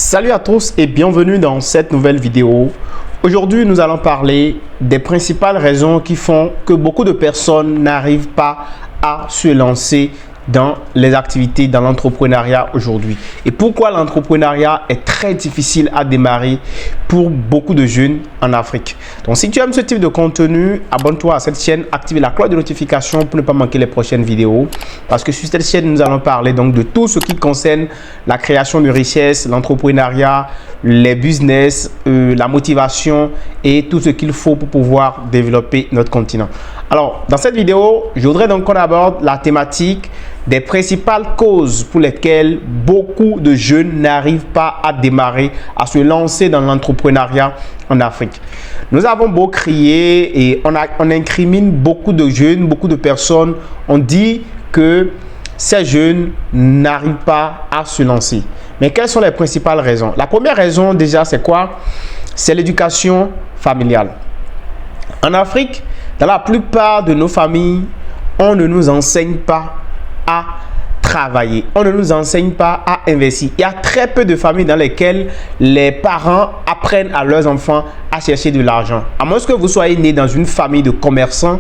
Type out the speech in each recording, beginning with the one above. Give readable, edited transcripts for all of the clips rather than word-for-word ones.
Salut à tous et bienvenue dans cette nouvelle vidéo. Aujourd'hui, nous allons parler des principales raisons qui font que beaucoup de personnes n'arrivent pas à se lancer dans les activités, dans l'entrepreneuriat aujourd'hui. Et pourquoi l'entrepreneuriat est très difficile à démarrer pour beaucoup de jeunes en Afrique. Donc, si tu aimes ce type de contenu, abonne-toi à cette chaîne, active la cloche de notification pour ne pas manquer les prochaines vidéos. Parce que sur cette chaîne, nous allons parler donc de tout ce qui concerne la création de richesses, l'entrepreneuriat, les business, la motivation et tout ce qu'il faut pour pouvoir développer notre continent. Alors, dans cette vidéo, je voudrais donc qu'on aborde la thématique des principales causes pour lesquelles beaucoup de jeunes n'arrivent pas à démarrer, à se lancer dans l'entrepreneuriat en Afrique. Nous avons beau crier et on incrimine beaucoup de jeunes, beaucoup de personnes. On dit que ces jeunes n'arrivent pas à se lancer. Mais quelles sont les principales raisons? La première raison déjà, c'est quoi? C'est l'éducation familiale. En Afrique, dans la plupart de nos familles, on ne nous enseigne pas à travailler. On ne nous enseigne pas à investir. Il y a très peu de familles dans lesquelles les parents apprennent à leurs enfants à chercher de l'argent. À moins que vous soyez né dans une famille de commerçants,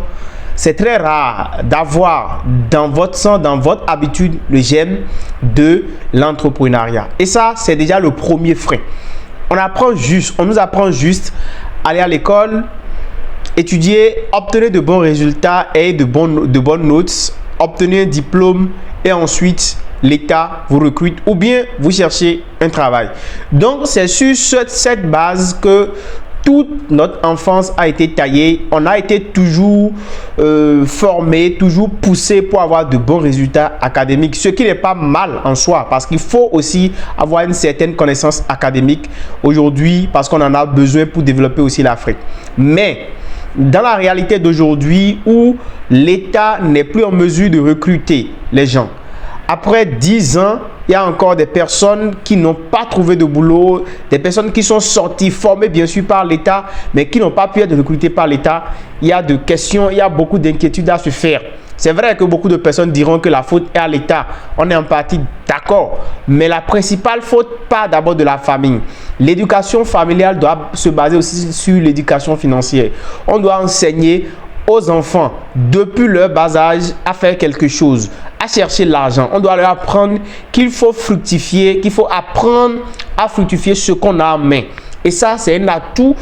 c'est très rare d'avoir dans votre sang, dans votre habitude, le gène de l'entrepreneuriat. Et ça, c'est déjà le premier frein. On nous apprend juste à aller à l'école, étudier, obtenir de bons résultats et de bonnes notes, obtenir un diplôme et ensuite l'État vous recrute ou bien vous cherchez un travail. Donc, c'est sur cette base que toute notre enfance a été taillée. On a été toujours formé, toujours poussé pour avoir de bons résultats académiques, ce qui n'est pas mal en soi parce qu'il faut aussi avoir une certaine connaissance académique aujourd'hui parce qu'on en a besoin pour développer aussi l'Afrique. Mais dans la réalité d'aujourd'hui où l'État n'est plus en mesure de recruter les gens, après 10 ans, il y a encore des personnes qui n'ont pas trouvé de boulot, des personnes qui sont sorties, formées bien sûr par l'État, mais qui n'ont pas pu être recrutées par l'État. Il y a des questions, il y a beaucoup d'inquiétudes à se faire. C'est vrai que beaucoup de personnes diront que la faute est à l'État. On est en partie d'accord. Mais la principale faute part d'abord de la famille. L'éducation familiale doit se baser aussi sur l'éducation financière. On doit enseigner aux enfants, depuis leur bas âge, à faire quelque chose, à chercher l'argent. On doit leur apprendre qu'il faut fructifier, qu'il faut apprendre à fructifier ce qu'on a en main. Et ça, c'est un atout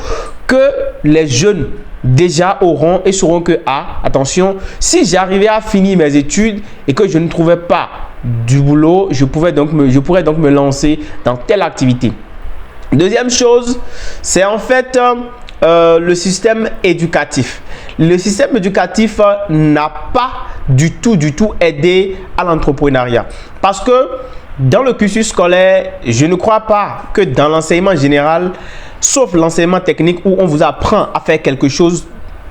que les jeunes déjà auront et sauront que, attention, si j'arrivais à finir mes études et que je ne trouvais pas du boulot, je pourrais donc me lancer dans telle activité. Deuxième chose, c'est en fait le système éducatif. Le système éducatif n'a pas du tout aidé à l'entrepreneuriat. Parce que dans le cursus scolaire, je ne crois pas que dans l'enseignement général, sauf l'enseignement technique où on vous apprend à faire quelque chose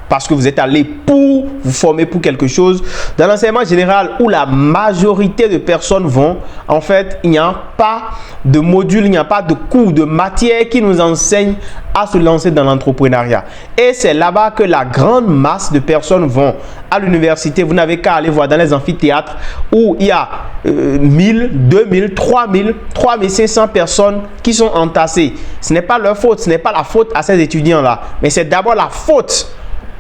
parce que vous êtes allé pour vous former pour quelque chose. Dans l'enseignement général où la majorité de personnes vont, en fait, il n'y a pas de module, il n'y a pas de cours, de matière qui nous enseigne à se lancer dans l'entrepreneuriat. Et c'est là-bas que la grande masse de personnes vont. À l'université, vous n'avez qu'à aller voir dans les amphithéâtres où il y a 1000, 2000, 3000, 3500 personnes qui sont entassées. Ce n'est pas leur faute, ce n'est pas la faute à ces étudiants-là, mais c'est d'abord la faute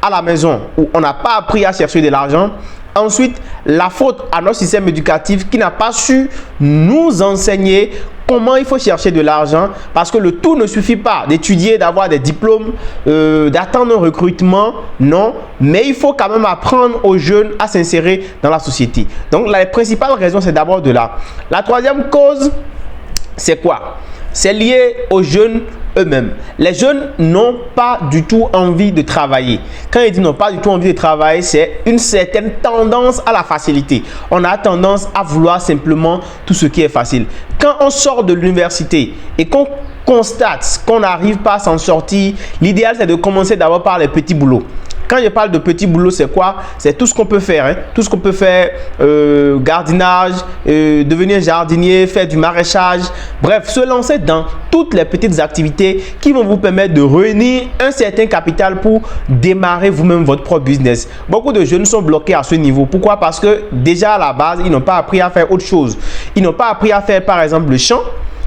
à la maison où on n'a pas appris à chercher de l'argent. Ensuite, la faute à notre système éducatif qui n'a pas su nous enseigner comment il faut chercher de l'argent parce que le tout ne suffit pas d'étudier, d'avoir des diplômes, d'attendre un recrutement, non, mais il faut quand même apprendre aux jeunes à s'insérer dans la société. Donc, la principale raison, c'est d'abord de là. La troisième cause, c'est quoi? C'est lié aux jeunes eux-mêmes. Les jeunes n'ont pas du tout envie de travailler. Quand ils disent n'ont pas du tout envie de travailler, c'est une certaine tendance à la facilité. On a tendance à vouloir simplement tout ce qui est facile. Quand on sort de l'université et qu'on constate qu'on n'arrive pas à s'en sortir, l'idéal c'est de commencer d'abord par les petits boulots. Quand je parle de petits boulots, c'est quoi? C'est tout ce qu'on peut faire. Tout ce qu'on peut faire, gardinage, devenir jardinier, faire du maraîchage. Bref, se lancer dans toutes les petites activités qui vont vous permettre de réunir un certain capital pour démarrer vous-même votre propre business. Beaucoup de jeunes sont bloqués à ce niveau. Pourquoi? Parce que déjà à la base, ils n'ont pas appris à faire autre chose. Ils n'ont pas appris à faire par exemple le chant.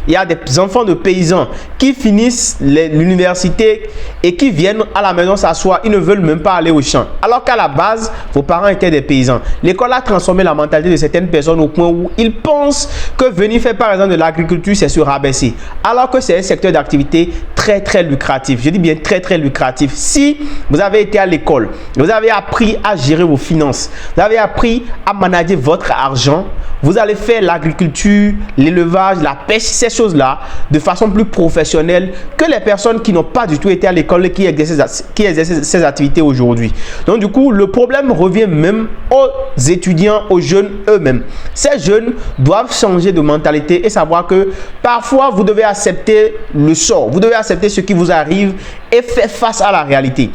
il y a des enfants de paysans qui finissent l'université et qui viennent à la maison s'asseoir. Ils ne veulent même pas aller au champ. Alors qu'à la base, vos parents étaient des paysans. L'école a transformé la mentalité de certaines personnes au point où ils pensent que venir faire par exemple de l'agriculture, c'est se rabaisser. Alors que c'est un secteur d'activité très lucratif. Je dis bien très lucratif. Si vous avez été à l'école, vous avez appris à gérer vos finances, vous avez appris à manager votre argent, vous allez faire l'agriculture, l'élevage, la pêche, ces choses-là de façon plus professionnelle que les personnes qui n'ont pas du tout été à l'école et qui exercent ces activités aujourd'hui. Donc du coup, le problème revient même aux étudiants, aux jeunes eux-mêmes. Ces jeunes doivent changer de mentalité et savoir que parfois vous devez accepter le sort, vous devez accepter ce qui vous arrive et faire face à la réalité.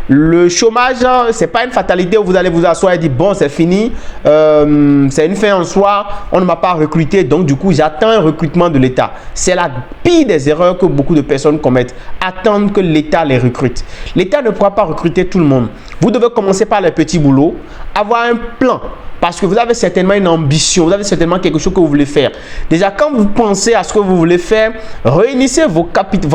Le chômage, c'est pas une fatalité où vous allez vous asseoir et dire bon, c'est fini, c'est une fin en soi, on ne m'a pas recruté, donc du coup j'attends un recrutement de l'État. C'est la pire des erreurs que beaucoup de personnes commettent, attendre que l'État les recrute. L'État ne pourra pas recruter tout le monde. Vous devez commencer par les petits boulots, avoir un plan. Parce que vous avez certainement une ambition, vous avez certainement quelque chose que vous voulez faire. Déjà, quand vous pensez à ce que vous voulez faire, réunissez vos capitaux,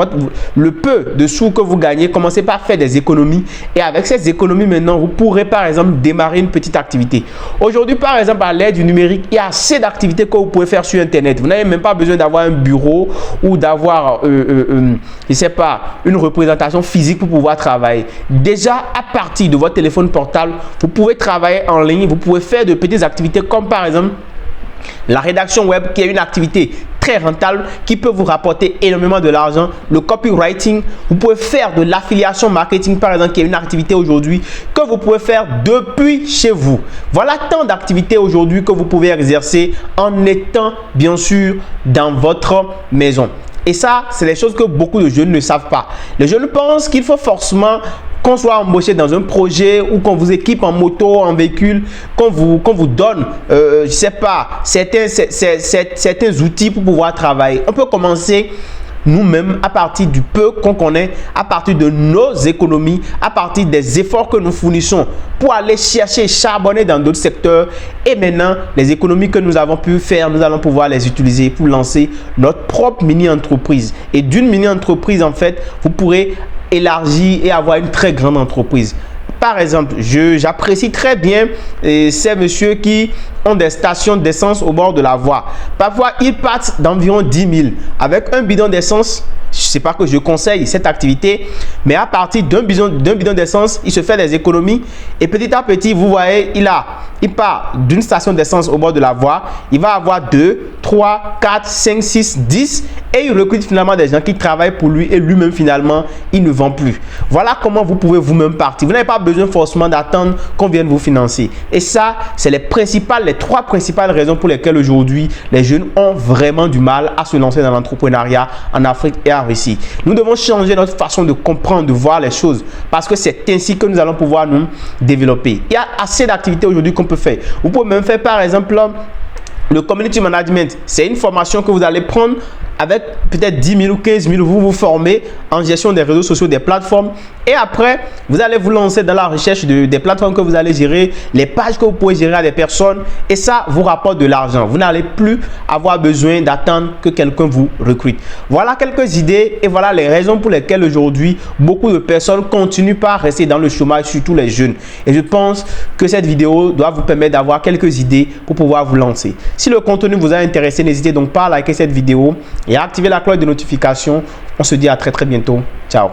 le peu de sous que vous gagnez, commencez par faire des économies. Et avec ces économies, maintenant, vous pourrez par exemple démarrer une petite activité. Aujourd'hui, par exemple, à l'ère du numérique, il y a assez d'activités que vous pouvez faire sur Internet. Vous n'avez même pas besoin d'avoir un bureau ou d'avoir, je sais pas, une représentation physique pour pouvoir travailler. Déjà, à partir de votre téléphone portable, vous pouvez travailler en ligne, vous pouvez faire de petites activités comme par exemple la rédaction web qui est une activité très rentable qui peut vous rapporter énormément de l'argent. Le copywriting, vous pouvez faire de l'affiliation marketing par exemple qui est une activité aujourd'hui que vous pouvez faire depuis chez vous. Voilà tant d'activités aujourd'hui que vous pouvez exercer en étant bien sûr dans votre maison. Et ça, c'est des choses que beaucoup de jeunes ne savent pas. Les jeunes pensent qu'il faut forcément qu'on soit embauché dans un projet ou qu'on vous équipe en moto, en véhicule, qu'on vous donne, je sais pas, certains outils pour pouvoir travailler. On peut commencer nous-mêmes à partir du peu qu'on connaît, à partir de nos économies, à partir des efforts que nous fournissons pour aller chercher, charbonner dans d'autres secteurs. Et maintenant, les économies que nous avons pu faire, nous allons pouvoir les utiliser pour lancer notre propre mini-entreprise. Et d'une mini-entreprise, en fait, vous pourrez élargir et avoir une très grande entreprise. Par exemple, j'apprécie très bien ces messieurs qui ont des stations d'essence au bord de la voie. Parfois, ils partent d'environ 10 000 avec un bidon d'essence. Je ne sais pas que je conseille cette activité, mais à partir d'un bidon d'essence, il se fait des économies et petit à petit, vous voyez, il part d'une station d'essence au bord de la voie, il va avoir 2, 3, 4, 5, 6, 10 et il recrute finalement des gens qui travaillent pour lui et lui-même finalement, il ne vend plus. Voilà comment vous pouvez vous-même partir. Vous n'avez pas besoin forcément d'attendre qu'on vienne vous financer. Et ça, c'est les 3 principales raisons pour lesquelles aujourd'hui, les jeunes ont vraiment du mal à se lancer dans l'entrepreneuriat en Afrique et en Russie. Nous devons changer notre façon de comprendre, de voir les choses parce que c'est ainsi que nous allons pouvoir nous développer. Il y a assez d'activités aujourd'hui qu'on peut faire. Vous pouvez même faire par exemple le community management. C'est une formation que vous allez prendre avec peut-être 10 000 ou 15 000, vous vous formez en gestion des réseaux sociaux, des plateformes. Et après, vous allez vous lancer dans la recherche des plateformes que vous allez gérer, les pages que vous pouvez gérer à des personnes. Et ça vous rapporte de l'argent. Vous n'allez plus avoir besoin d'attendre que quelqu'un vous recrute. Voilà quelques idées et voilà les raisons pour lesquelles aujourd'hui, beaucoup de personnes continuent par rester dans le chômage, surtout les jeunes. Et je pense que cette vidéo doit vous permettre d'avoir quelques idées pour pouvoir vous lancer. Si le contenu vous a intéressé, n'hésitez donc pas à liker cette vidéo et à activer la cloche de notification. On se dit à très bientôt. Ciao.